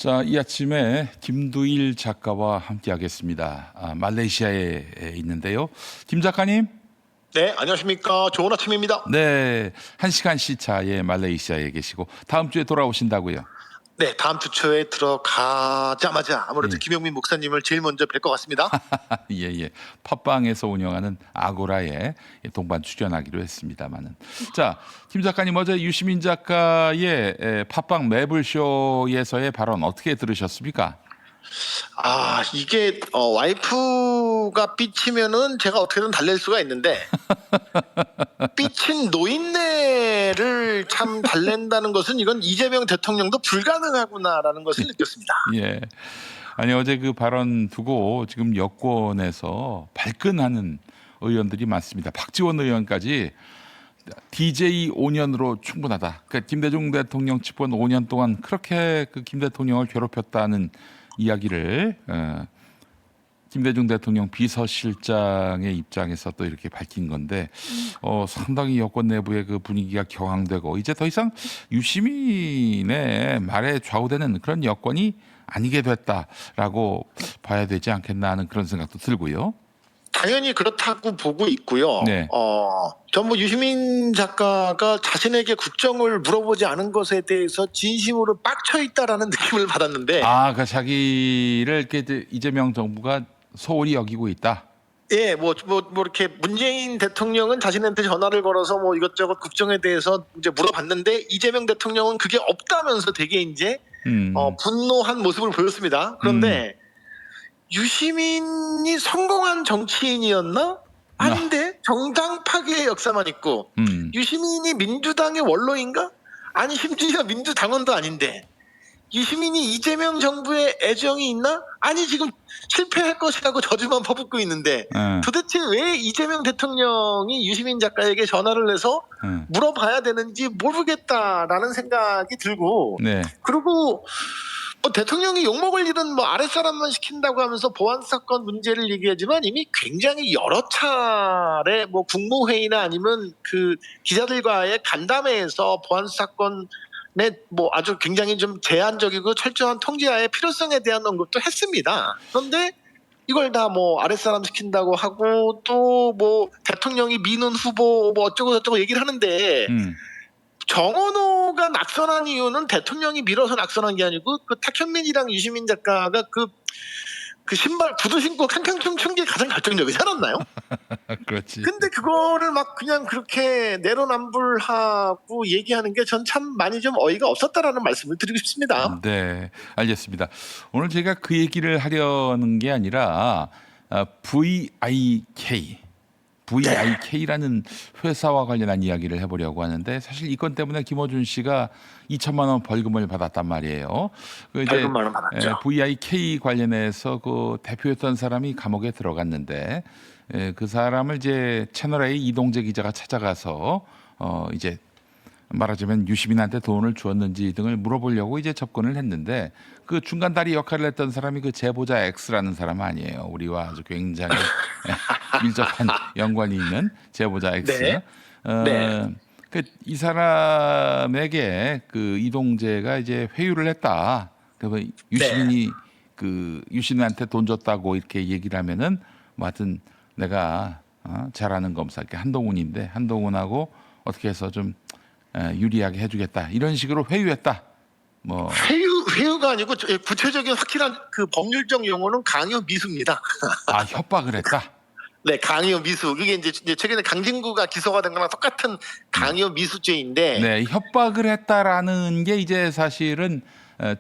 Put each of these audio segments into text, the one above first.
자, 이 아침에 김두일 작가와 함께하겠습니다. 말레이시아에 있는데요. 김 작가님. 네, 안녕하십니까. 좋은 아침입니다. 네, 1시간 시차에 말레이시아에 계시고 다음 주에 돌아오신다고요. 네, 다음 주 초에 들어가자마자 아무래도 예. 김영민 목사님을 제일 먼저 뵐 것 같습니다. 예. 팟빵에서 운영하는 아고라에 동반 출연하기로 했습니다만은. 자, 김 작가님 어제 유시민 작가의 팟빵 매블쇼에서의 발언 어떻게 들으셨습니까? 이게 와이프가 삐치면은 제가 어떻게든 달랠 수가 있는데 삐친 노인네를 참 달랜다는 것은 이건 이재명 대통령도 불가능하구나라는 것을 느꼈습니다. 예. 아니 어제 그 발언 두고 지금 여권에서 발끈하는 의원들이 많습니다. 박지원 의원까지 DJ 5년으로 충분하다. 그러니까 김대중 대통령 집권 5년 동안 그렇게 그 김 대통령을 괴롭혔다는 이야기를 김대중 대통령 비서실장의 입장에서 또 이렇게 밝힌 건데 상당히 여권 내부의 그 분위기가 격앙되고 이제 더 이상 유시민의 말에 좌우되는 그런 여건이 아니게 됐다라고 봐야 되지 않겠나 하는 그런 생각도 들고요. 당연히 그렇다고 보고 있고요. 네. 전부 유시민 작가가 자신에게 국정을 물어보지 않은 것에 대해서 진심으로 빡쳐 있다라는 느낌을 받았는데, 그 자기를 이렇게 이재명 정부가 소홀히 여기고 있다. 예, 뭐 이렇게 문재인 대통령은 자신한테 전화를 걸어서 뭐 이것저것 국정에 대해서 이제 물어봤는데 이재명 대통령은 그게 없다면서 되게 이제 분노한 모습을 보였습니다. 그런데 유시민이 성공한 정치인이었나? 아닌데 정당 파괴의 역사만 있고 유시민이 민주당의 원로인가? 아니 심지어 민주당원도 아닌데 유시민이 이재명 정부에 애정이 있나? 아니 지금 실패할 것이라고 저주만 퍼붓고 있는데 도대체 왜 이재명 대통령이 유시민 작가에게 전화를 해서 물어봐야 되는지 모르겠다라는 생각이 들고 네. 그리고 대통령이 욕먹을 일은 뭐 아랫사람만 시킨다고 하면서 보안 사건 문제를 얘기하지만 이미 굉장히 여러 차례 뭐 국무회의나 아니면 그 기자들과의 간담회에서 보안 사건에 뭐 아주 굉장히 좀 제한적이고 철저한 통제하의 필요성에 대한 언급도 했습니다. 그런데 이걸 다 뭐 아랫사람 시킨다고 하고 또 뭐 대통령이 미는 후보 뭐 어쩌고 저쩌고 얘기를 하는데 정원호가 낙선한 이유는 대통령이 밀어서 낙선한 게 아니고 그 탁현민이랑 유시민 작가가 그 신발 구두 신고 캉캉 춘 게 가장 결정적이지 않았나요? 그렇지. 근데 그거를 막 그냥 그렇게 내로남불하고 얘기하는 게 전 참 많이 좀 어이가 없었다라는 말씀을 드리고 싶습니다. 네, 알겠습니다. 오늘 제가 그 얘기를 하려는 게 아니라 VIK라는 회사와 관련한 이야기를 해보려고 하는데 사실 이 건 때문에 김어준 씨가 2천만 원 벌금을 받았단 말이에요. 벌금만 받았죠. VIK 관련해서 그 대표였던 사람이 감옥에 들어갔는데 그 사람을 이제 채널A 이동재 기자가 찾아가서 이제 말하자면 유시민한테 돈을 주었는지 등을 물어보려고 이제 접근을 했는데 그 중간다리 역할을 했던 사람이 그 제보자 X라는 사람 아니에요. 우리와 아주 굉장히 밀접한 연관이 있는 제보자 X. 네. 네. 이 사람에게 그 이동재가 이제 회유를 했다. 그래서 유시민이 그 유시민한테 돈 줬다고 이렇게 얘기를 하면은 뭐 하여튼 내가 잘 아는 검사 한동훈인데 한동훈하고 어떻게 해서 좀 유리하게 해주겠다 이런 식으로 회유했다. 뭐 회유가 아니고 구체적인 확실한 그 법률적 용어는 강요 미수입니다. 협박을 했다. 네, 강요 미수. 그게 이제 최근에 강진구가 기소가 된 거랑 똑같은 강요 미수죄인데. 네, 협박을 했다라는 게 이제 사실은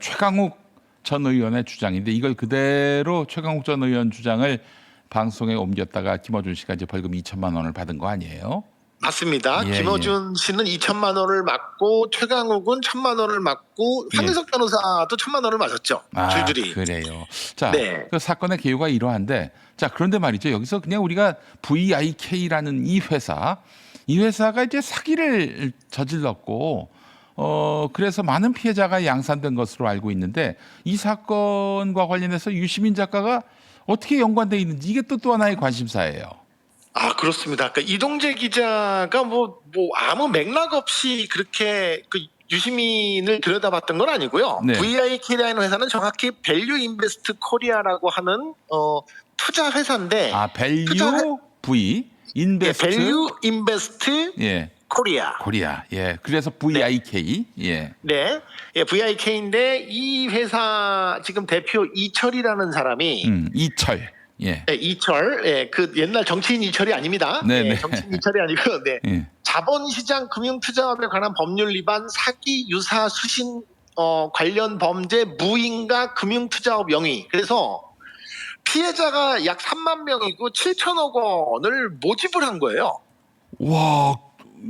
최강욱 전 의원의 주장인데 이걸 그대로 최강욱 전 의원 주장을 방송에 옮겼다가 김어준 씨가 이제 벌금 2천만 원을 받은 거 아니에요? 맞습니다. 김어준 씨는 2천만 원을 맞고 최강욱은 1,000만 원을 맞고 황희석 변호사도 1,000만 원을 맞았죠. 줄줄이. 그래요. 자, 네. 그 사건의 개요가 이러한데 자, 그런데 말이죠. 여기서 그냥 우리가 VIK라는 이 회사가 이제 사기를 저질렀고 그래서 많은 피해자가 양산된 것으로 알고 있는데 이 사건과 관련해서 유시민 작가가 어떻게 연관돼 있는지 이게 또 하나의 관심사예요. 그렇습니다. 그러니까 이동재 기자가 뭐 아무 맥락 없이 그렇게 그 유시민을 들여다봤던 건 아니고요. 네. VIK라는 회사는 정확히 밸류 인베스트 코리아라고 하는 투자 회사인데 밸류 투자- V 인베스트 밸류 인베스트 예. 코리아. 코리아. 예. 그래서 VIK. 예. 네, VIK인데 이 회사 지금 대표 이철이라는 사람이 이철. 예. 네, 이철, 그 옛날 정치인 이철이 아닙니다. 네네. 정치인 이철이 아니고, 예. 자본시장 금융투자업에 관한 법률 위반, 사기, 유사, 수신 관련 범죄, 무인가 금융투자업 영위. 그래서 피해자가 약 3만 명이고 7천억 원을 모집을 한 거예요. 와,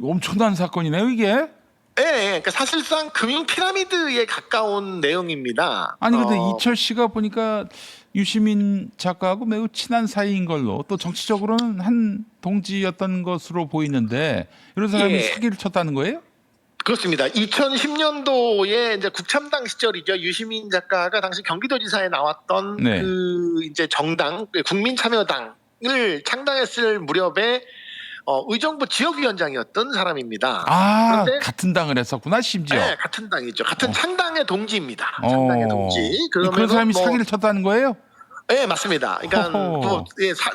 엄청난 사건이네요, 이게. 그러니까 사실상 금융 피라미드에 가까운 내용입니다. 아니 근데 이철 씨가 보니까 유시민 작가하고 매우 친한 사이인 걸로 또 정치적으로는 한 동지였던 것으로 보이는데 이런 사람이 사기를 쳤다는 거예요? 그렇습니다. 2010년도에 이제 국참당 시절이죠. 유시민 작가가 당시 경기도지사에 나왔던 네. 그 이제 정당 국민참여당을 창당했을 무렵에 의정부 지역위원장이었던 사람입니다. 그런데 같은 당을 했었구나 심지어. 네, 같은 당이죠. 같은 창당의 동지입니다. 창당의 동지. 그런 사람이 사기를 쳤다는 거예요? 네, 맞습니다. 그러니까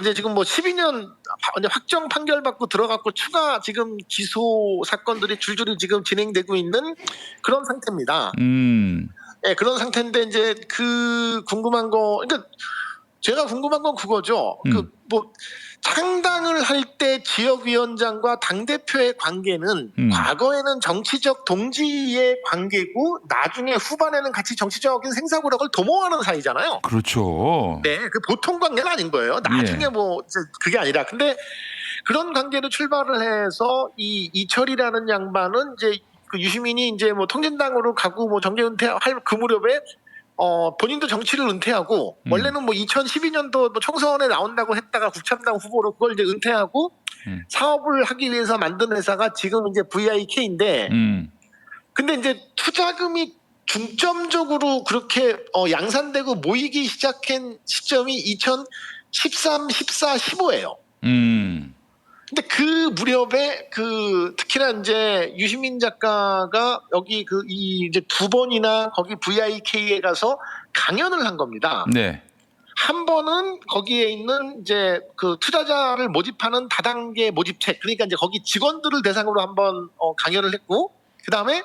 이제 지금 12년 이제 확정 판결 받고 들어갔고 추가 지금 기소 사건들이 줄줄이 지금 진행되고 있는 그런 상태입니다. 네, 그런 상태인데 이제 그 궁금한 거, 그러니까 제가 궁금한 건 그거죠. 창당을 할 때 지역위원장과 당대표의 관계는 과거에는 정치적 동지의 관계고 나중에 후반에는 같이 정치적인 생사고락을 도모하는 사이잖아요. 그렇죠. 네, 그 보통 관계는 아닌 거예요. 나중에 이제 그게 아니라. 근데 그런 관계로 출발을 해서 이 이철이라는 양반은 이제 그 유시민이 이제 통진당으로 가고 정계 은퇴할 그 무렵에 본인도 정치를 은퇴하고 원래는 2012년도 총선에 나온다고 했다가 국참당 후보로 그걸 이제 은퇴하고 사업을 하기 위해서 만든 회사가 지금 이제 VIK인데 근데 이제 투자금이 중점적으로 그렇게 양산되고 모이기 시작한 시점이 2013, 14, 15예요. 근데 그 무렵에 특히나 이제 유시민 작가가 여기 이제 2번이나 거기 VIK에 가서 강연을 한 겁니다. 네. 한 번은 거기에 있는 이제 그 투자자를 모집하는 다단계 모집책, 그러니까 이제 거기 직원들을 대상으로 한번 강연을 했고, 그 다음에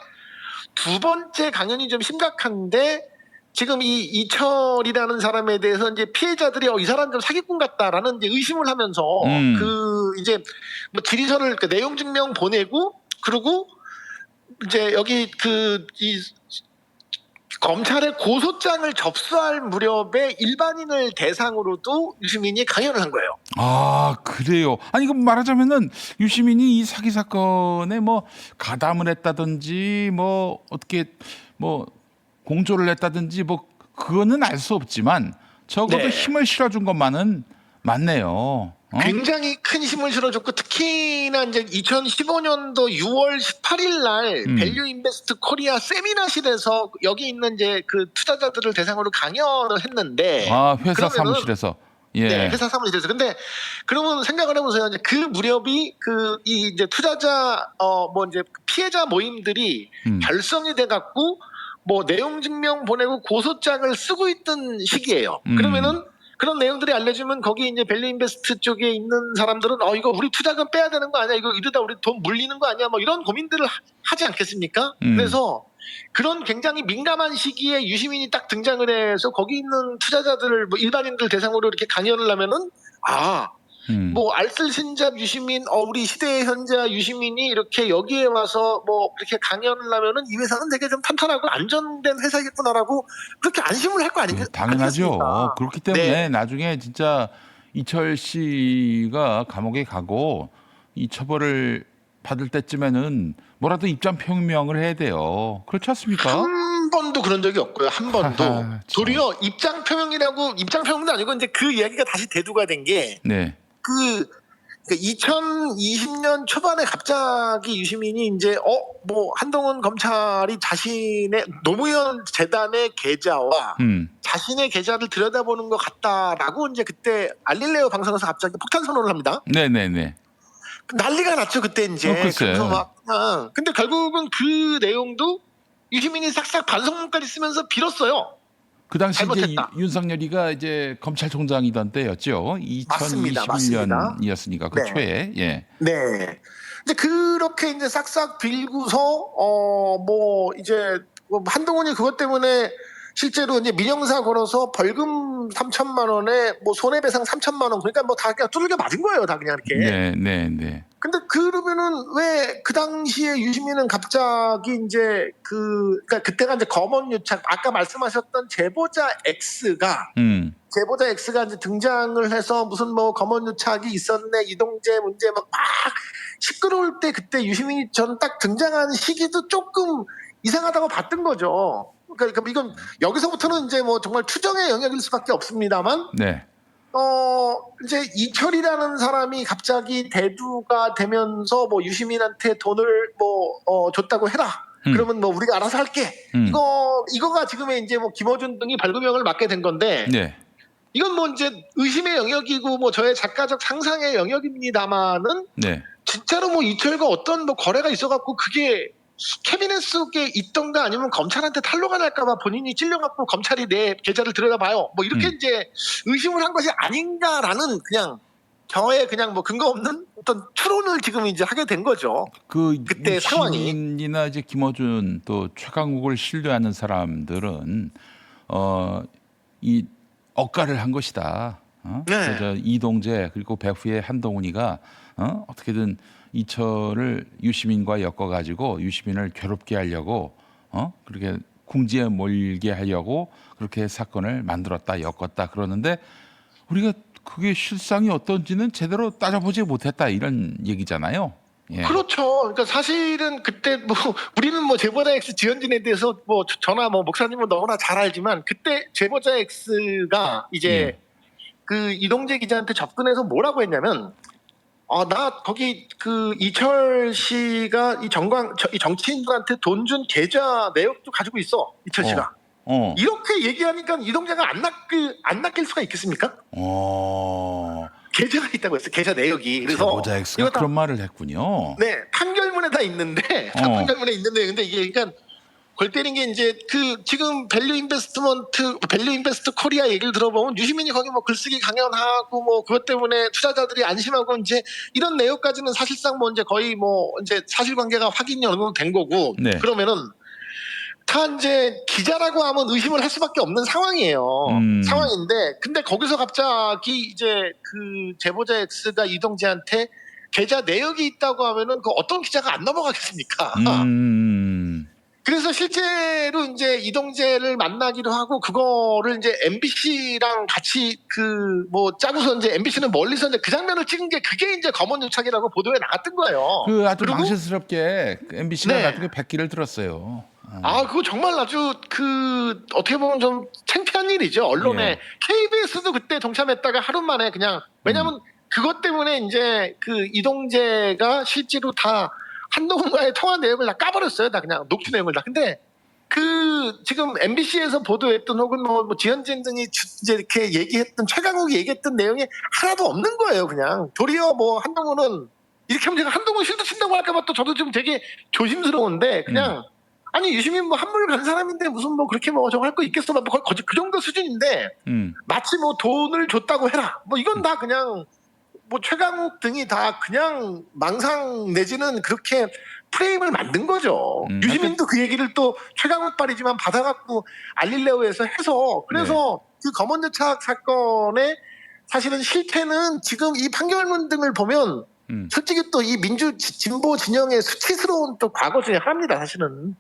두 번째 강연이 좀 심각한데 지금 이 이철이라는 사람에 대해서 이제 피해자들이 이 사람 좀 사기꾼 같다라는 이제 의심을 하면서 이제 질의서를 내용 증명 보내고 그리고 이제 여기 이 검찰에 고소장을 접수할 무렵에 일반인을 대상으로도 유시민이 강연을 한 거예요. 그래요. 아니 그럼 말하자면은 유시민이 이 사기 사건에 가담을 했다든지 어떻게 공조를 했다든지 그거는 알 수 없지만 적어도 힘을 실어준 것만은 맞네요. 굉장히 큰 힘을 실어줬고 특히나 이제 2015년도 6월 18일 날 밸류 인베스트 코리아 세미나실에서 여기 있는 이제 그 투자자들을 대상으로 강연을 했는데 회사 사무실에서. 네, 회사 사무실에서. 근데 그러면 생각을 해보세요. 이제 그 무렵이 이 이제 투자자 이제 피해자 모임들이 결성이 돼 갖고 내용 증명 보내고 고소장을 쓰고 있던 시기예요. 그러면은 그런 내용들이 알려지면 거기 이제 밸류 인베스트 쪽에 있는 사람들은 이거 우리 투자금 빼야 되는 거 아니야? 이거 이러다 우리 돈 물리는 거 아니야? 이런 고민들을 하지 않겠습니까? 그래서 그런 굉장히 민감한 시기에 유시민이 딱 등장을 해서 거기 있는 투자자들을 일반인들 대상으로 이렇게 강연을 하면은 알쓸신잡 유시민, 우리 시대의 현자 유시민이 이렇게 여기에 와서 그렇게 강연을 하면은 이 회사는 되게 좀 탄탄하고 안전된 회사겠구나라고 그렇게 안심을 할 거 아니겠습니까? 당연하죠. 그렇기 때문에 나중에 진짜 이철 씨가 감옥에 가고 이 처벌을 받을 때쯤에는 뭐라도 입장 표명을 해야 돼요. 그렇지 않습니까? 한 번도 그런 적이 없고요. 한 번도. 도리어 입장 표명도 아니고 이제 그 이야기가 다시 대두가 된 게 2020년 초반에 갑자기 유시민이 이제 한동훈 검찰이 자신의 노무현 재단의 계좌와 자신의 계좌를 들여다보는 것 같다라고 이제 그때 알릴레오 방송에서 갑자기 폭탄 선언을 합니다. 네네네. 난리가 났죠 그때 이제. 글쎄. 그래서 근데 결국은 그 내용도 유시민이 싹싹 반성문까지 쓰면서 빌었어요. 그 당시 이제 잘못했다. 윤석열이가 이제 검찰총장이던 때였죠. 맞습니다. 맞습니다. 2021년이었으니까 그 네. 초에. 예. 네. 이제 그렇게 이제 싹싹 빌고서 뭐 이제 뭐 한동훈이 그것 때문에 실제로 이제 민형사 걸어서 벌금 3천만 원에 뭐 손해배상 3천만 원, 그러니까 뭐 다 그냥 두들겨 맞은 거예요, 다 그냥 이렇게. 네, 네, 네. 근데 그러면은 왜 그 당시에 유시민은 갑자기 이제 그러니까 그때가 이제 검언유착, 아까 말씀하셨던 제보자 X가 이제 등장을 해서 무슨 뭐 검언유착이 있었네, 이동재 문제 막 시끄러울 때 그때 유시민이 저는 딱 등장한 시기도 조금 이상하다고 봤던 거죠. 그러니까 이건 여기서부터는 이제 뭐 정말 추정의 영역일 수밖에 없습니다만, 네. 이제 이철이라는 사람이 갑자기 대두가 되면서 뭐 유시민한테 돈을 뭐 줬다고 해라. 그러면 뭐 우리가 알아서 할게. 이거가 지금의 이제 뭐 김어준 등이 발급명을 맡게 된 건데, 네. 이건 뭐 이제 의심의 영역이고 뭐 저의 작가적 상상의 영역입니다만은, 네. 진짜로 뭐 이철과 어떤 뭐 거래가 있어갖고 그게 캐비넷 속에 있던가 아니면 검찰한테 탄로가 날까봐 본인이 찔려갖고 검찰이 내 계좌를 들여다봐요, 뭐 이렇게 이제 의심을 한 것이 아닌가라는 그냥 저의 그냥 뭐 근거 없는 어떤 추론을 지금 이제 하게 된 거죠. 그때 상황이. 유시민이나 이제 김어준 또 최강욱을 신뢰하는 사람들은 이 억가를 한 것이다. 네. 그래서 이동재 그리고 배후의 한동훈이가 어떻게든 이철을 유시민과 엮어가지고 유시민을 괴롭게 하려고 그렇게 궁지에 몰게 하려고 그렇게 사건을 만들었다, 엮었다 그러는데 우리가 그게 실상이 어떤지는 제대로 따져보지 못했다, 이런 얘기잖아요. 예. 그렇죠. 그러니까 사실은 그때 뭐 우리는 뭐 제보자 X 지현진에 대해서 뭐 저나 뭐 목사님은 너무나 잘 알지만, 그때 제보자 X가 이제 예. 그 이동재 기자한테 접근해서 뭐라고 했냐면, 나 거기 그 이철 씨가 이 정치인들한테 돈 준 계좌 내역도 가지고 있어, 이철 씨가. 이렇게 얘기하니까 이동재가 안 낚일 수가 있겠습니까? 계좌가 있다고 했어, 계좌 내역이. 그래서 제보자 X가 그런 말을 했군요. 네, 판결문에 다 있는데, 판결문에 있는데, 근데 이게 그러니까 골 때린 게 이제 그 지금 밸류 인베스트 코리아 얘기를 들어보면 유시민이 거기 뭐 글쓰기 강연하고 뭐 그것 때문에 투자자들이 안심하고 이제 이런 내용까지는 사실상 뭐 이제 거의 뭐 이제 사실관계가 확인이 어느 정도 된 거고. 네. 그러면은 다 이제 기자라고 하면 의심을 할 수밖에 없는 상황이에요. 상황인데, 근데 거기서 갑자기 이제 그 제보자 X가 이동재한테 계좌 내역이 있다고 하면은 그 어떤 기자가 안 넘어가겠습니까? 그래서 실제로 이제 이동재를 만나기도 하고, 그거를 이제 MBC랑 같이 그 뭐 짜고서 이제 MBC는 멀리서 이제 그 장면을 찍은 게 그게 이제 검언유착이라고 보도에 나갔던 거예요. 그 아주 그리고 망신스럽게 MBC가 네. 나중에 백기를 들었어요. 그거 정말 아주 그 어떻게 보면 좀 창피한 일이죠. 언론에. 예. KBS도 그때 동참했다가 하루 만에 그냥, 왜냐면 그것 때문에 이제 그 이동재가 실제로 다 한동훈과의 통화 내역을 다 까버렸어요. 다 그냥 녹취 내용을 다. 근데 그 지금 MBC에서 보도했던 혹은 뭐 지현진 등이 이제 이렇게 얘기했던, 최강욱이 얘기했던 내용이 하나도 없는 거예요. 그냥 도리어 뭐 한동훈은 이렇게 하면 제가 한동훈 실드 친다고 할까봐 또 저도 좀 되게 조심스러운데, 그냥 아니 유시민 뭐 한물 간 사람인데 무슨 뭐 그렇게 뭐 저거 할 거 있겠어, 뭐 거의 그 정도 수준인데 마치 뭐 돈을 줬다고 해라, 뭐 이건 다 그냥 뭐 최강욱 등이 다 그냥 망상 내지는 그렇게 프레임을 만든 거죠. 유시민도 그 얘기를 또 최강욱 발이지만 받아갖고 알릴레오 해서 그래서 그 검언유착 사건의 사실은 실태는 지금 이 판결문 등을 보면 솔직히 또 이 민주 진보 진영의 수치스러운 또 과거 중에 하나입니다, 사실은.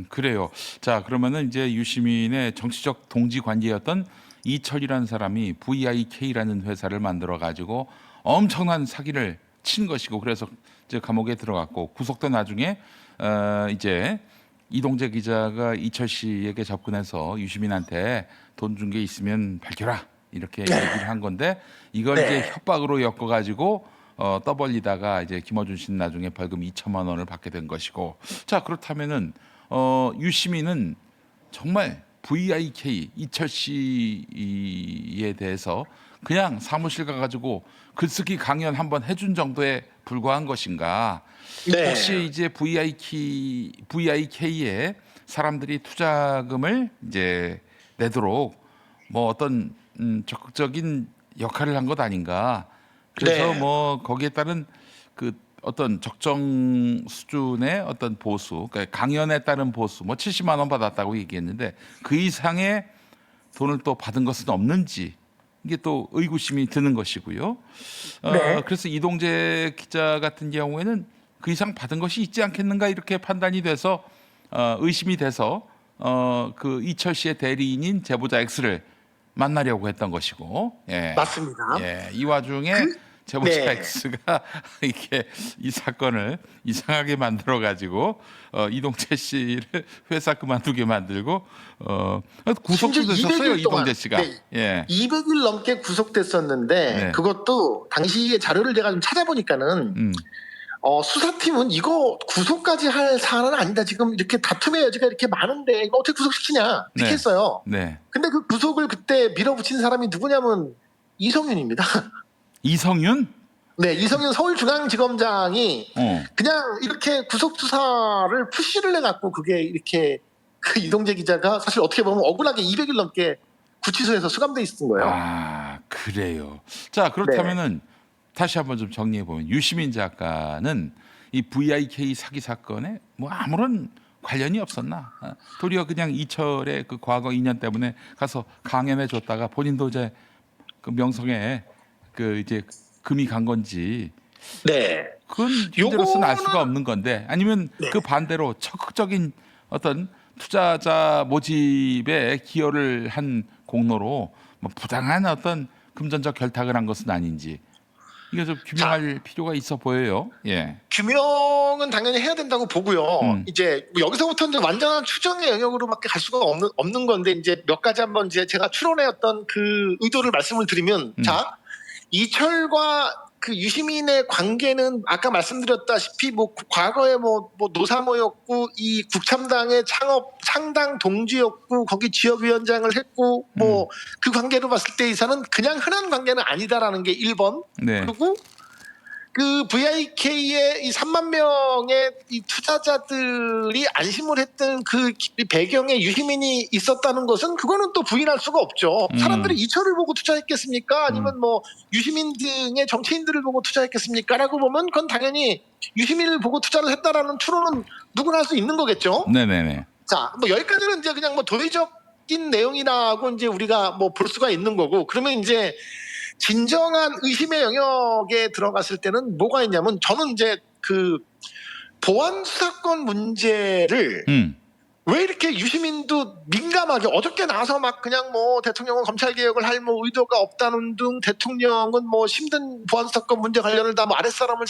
그래요. 자, 그러면은 이제 유시민의 정치적 동지 관계였던 이철이라는 사람이 VIK라는 회사를 만들어 가지고 엄청난 사기를 친 것이고, 그래서 이제 감옥에 들어갔고 구속된 나중에 이제 이동재 기자가 이철 씨에게 접근해서 유시민한테 돈 준 게 있으면 밝혀라, 이렇게 얘기를 한 건데, 이걸 이제 협박으로 엮어 가지고 떠벌리다가 이제 김어준 씨는 나중에 벌금 2천만 원을 받게 된 것이고. 자, 그렇다면은 유시민은 정말 VIK 이철 씨에 대해서 그냥 사무실 가가지고 글쓰기 강연 한번 해준 정도에 불과한 것인가? 네. 혹시 이제 VIK의 사람들이 투자금을 이제 내도록 뭐 어떤 적극적인 역할을 한 것 아닌가. 그래서 네. 뭐 거기에 따른 그 어떤 적정 수준의 어떤 보수, 그러니까 강연에 따른 보수, 뭐 70만 원 받았다고 얘기했는데 그 이상의 돈을 또 받은 것은 없는지 이게 또 의구심이 드는 것이고요. 네. 그래서 이동재 기자 같은 경우에는 그 이상 받은 것이 있지 않겠는가 이렇게 판단이 돼서 의심이 돼서 그 이철 씨의 대리인인 제보자 X를 만나려고 했던 것이고, 예, 맞습니다. 예, 이 와중에 그 제보자 네. X가 이렇게 이 사건을 이상하게 만들어 가지고 이동재 씨를 회사 그만두게 만들고 구속도 심지어 됐었어요 200일 동안 이동재 씨가. 네. 예, 200일 넘게 구속됐었는데 네, 그것도 당시의 자료를 제가 좀 찾아보니까는 수사팀은 이거 구속까지 할 사안은 아니다. 지금 이렇게 다툼의 여지가 이렇게 많은데 이거 어떻게 구속시키냐 이렇게 네. 했어요. 네. 근데 그 구속을 그때 밀어붙인 사람이 누구냐면 이성윤입니다. 이성윤? 네, 이성윤 서울중앙지검장이 어. 그냥 이렇게 구속 수사를 푸시를 해갖고 그게 이렇게 그 이동재 기자가 사실 어떻게 보면 억울하게 200일 넘게 구치소에서 수감돼 있었던 거예요. 아, 그래요. 자, 그렇다면은 다시 한번 좀 정리해 보면 유시민 작가는 이 VIK 사기 사건에 뭐 아무런 관련이 없었나? 도리어 그냥 이철의 그 과거 인연 때문에 가서 강연해 줬다가 본인도 이제 그 명성에 그 이제 금이 간 건지 네. 그건 현재로서는 알 수가 요거는- 없는 건데 아니면 네. 그 반대로 적극적인 어떤 투자자 모집에 기여를 한 공로로 뭐 부당한 어떤 금전적 결탁을 한 것은 아닌지 이게 좀 규명할 필요가 있어 보여요. 예. 규명은 당연히 해야 된다고 보고요. 음. 이제 뭐 여기서부터 이제 완전한 추정의 영역으로밖에 갈 수가 없는 건데 이제 몇 가지 한번 이제 제가 추론해왔던 그 의도를 말씀을 드리면 자 이철과 그 유시민의 관계는 아까 말씀드렸다시피 뭐 과거에 뭐 노사모였고 이 국참당의 창당 동지였고 거기 지역위원장을 했고 뭐 그 관계로 봤을 때 이사는 그냥 흔한 관계는 아니다라는 게 1번. 네. 그리고 그 VIK의 이 3만 명의 이 투자자들이 안심을 했던 그 배경에 유시민이 있었다는 것은 그거는 또 부인할 수가 없죠. 사람들이 이철을 보고 투자했겠습니까? 아니면 뭐 유시민 등의 정치인들을 보고 투자했겠습니까? 라고 보면 그건 당연히 유시민을 보고 투자를 했다라는 추론은 누구나 할 수 있는 거겠죠. 네네네. 자, 뭐 여기까지는 이제 그냥 뭐 도의적인 내용이라고 이제 우리가 뭐 볼 수가 있는 거고 그러면 이제 진정한 의심의 영역에 들어갔을 때는 뭐가 있냐면 저는 이제 그 보안 수사권 문제를 왜 이렇게 유시민도 민감하게 어저께 나와서 막 그냥 뭐 대통령은 검찰 개혁을 할 뭐 의도가 없다는 등 대통령은 뭐 힘든 보안 수사권 문제 관련을 다 뭐 아랫사람을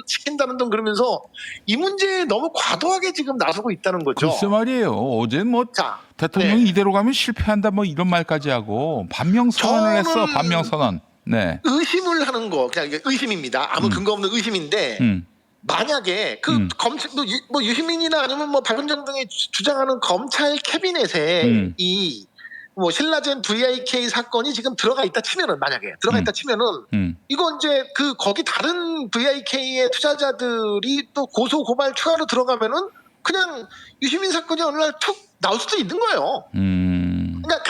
시킨다는 등 그러면서 이 문제에 너무 과도하게 지금 나서고 있다는 거죠. 글쎄 말이에요. 어제 뭐 자, 대통령이 네. 이대로 가면 실패한다 뭐 이런 말까지 하고 반명 선언을 했어. 저는- 반명 선언. 네. 의심을 하는 거 그냥 이게 의심입니다. 아무 근거 없는 의심인데 만약에 그 검찰 뭐 유시민이나 아니면 뭐 박은정 등이 주장하는 검찰 캐비넷에 이 뭐 신라젠 VIK 사건이 지금 들어가 있다 치면은 만약에 들어가 있다 치면은 이거 이제 그 거기 다른 VIK의 투자자들이 또 고소 고발 추가로 들어가면은 그냥 유시민 사건이 어느 날 툭 나올 수도 있는 거예요. 그러니까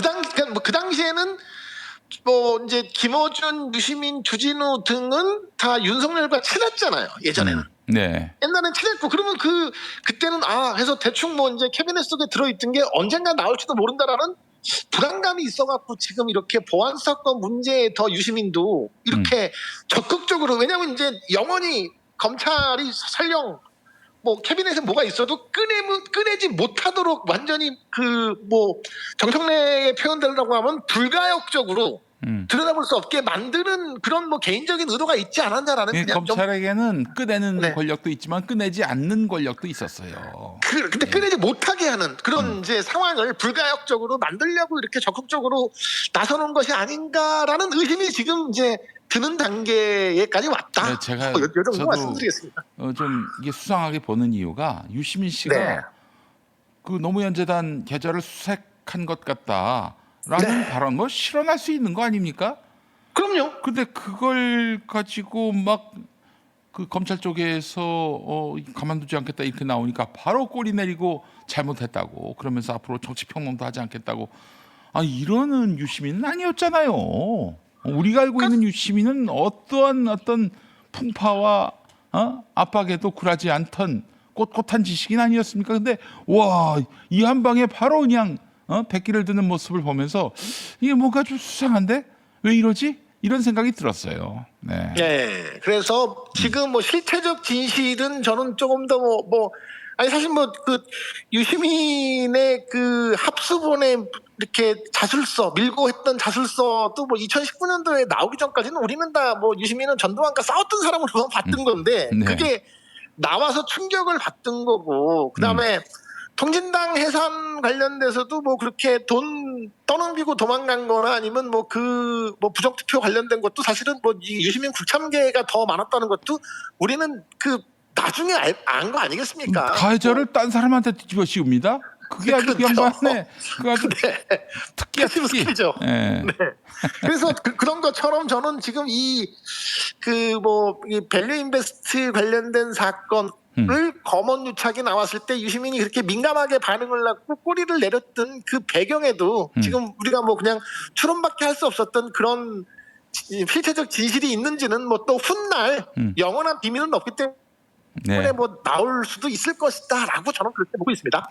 그 당시에는 뭐 이제 김어준, 유시민, 주진우 등은 다 윤석열과 친했잖아요. 예전에는. 네. 옛날엔 친했고 그러면 그때는 해서 대충 뭐 이제 캐비넷 속에 들어있던 게 언젠가 나올지도 모른다라는 불안감이 있어갖고 지금 이렇게 보안 사건 문제에 더 유시민도 이렇게 적극적으로 왜냐하면 이제 영원히 검찰이 설령 뭐 캐비넷에 뭐가 있어도 꺼내지 못하도록 완전히 그 뭐 정청래의 표현대로라고 하면 불가역적으로 들여다볼 수 없게 만드는 그런 뭐 개인적인 의도가 있지 않았냐라는 예, 그냥 좀 검찰에게는 꺼내는 네. 권력도 있지만 꺼내지 않는 권력도 있었어요. 근데 꺼내지 못하게 하는 그런 이제 상황을 불가역적으로 만들려고 이렇게 적극적으로 나서는 것이 아닌가라는 의심이 지금 이제 드는 단계에까지 왔다. 네, 제가 요 정도 저도 말씀드리겠습니다. 좀 이게 수상하게 보는 이유가 유시민 씨가 네. 그 노무현 재단 계좌를 수색한 것 같다라는 발언 뭐 실현할 수 있는 거 아닙니까? 그럼요. 근데 그걸 가지고 막 그 검찰 쪽에서 가만두지 않겠다 이렇게 나오니까 바로 꼬리 내리고 잘못했다고 그러면서 앞으로 정치평론도 하지 않겠다고. 아 이러는 유시민은 아니었잖아요. 우리가 알고 있는 유시민은 어떠한 어떤 풍파와 압박에도 굴하지 않던 꼿꼿한 지식인 아니었습니까? 근데 와 이 한 방에 바로 그냥 백기를 드는 모습을 보면서 이게 뭔가 좀 수상한데 왜 이러지? 이런 생각이 들었어요. 네. 네. 그래서 지금 뭐 실체적 진실은 저는 조금 더 아니 사실 뭐 그 유시민의 그 합수본에 이렇게 자술서 밀고 했던 자술서도 뭐 2019년도에 나오기 전까지는 우리는 다 뭐 유시민은 전두환과 싸웠던 사람으로 봤던 건데 네. 그게 나와서 충격을 받던 거고 그다음에 통진당 해산 관련돼서도 뭐 그렇게 돈 떠넘기고 도망간 거나 아니면 뭐 부정투표 관련된 것도 사실은 뭐 이 유시민 국참계가 더 많았다는 것도 우리는 그 나중에 안 거 아니겠습니까? 가해자를 딴 사람한테 뒤집어 씌웁니다. 그게 아주 그 그렇죠. 양반의 그 아주 특기야 특기. 패시브스킬이죠. 예. 네. 그래서 그런 것처럼 저는 지금 이 밸류 인베스트 관련된 사건을 검언 유착이 나왔을 때 유시민이 그렇게 민감하게 반응을 하고 꼬리를 내렸던 그 배경에도 지금 우리가 뭐 그냥 추론밖에 할 수 없었던 그런 실체적 진실이 있는지는 뭐 또 훗날 영원한 비밀은 없기 때문에 네. 뭐 나올 수도 있을 것이다라고 저는 그렇게 보고 있습니다.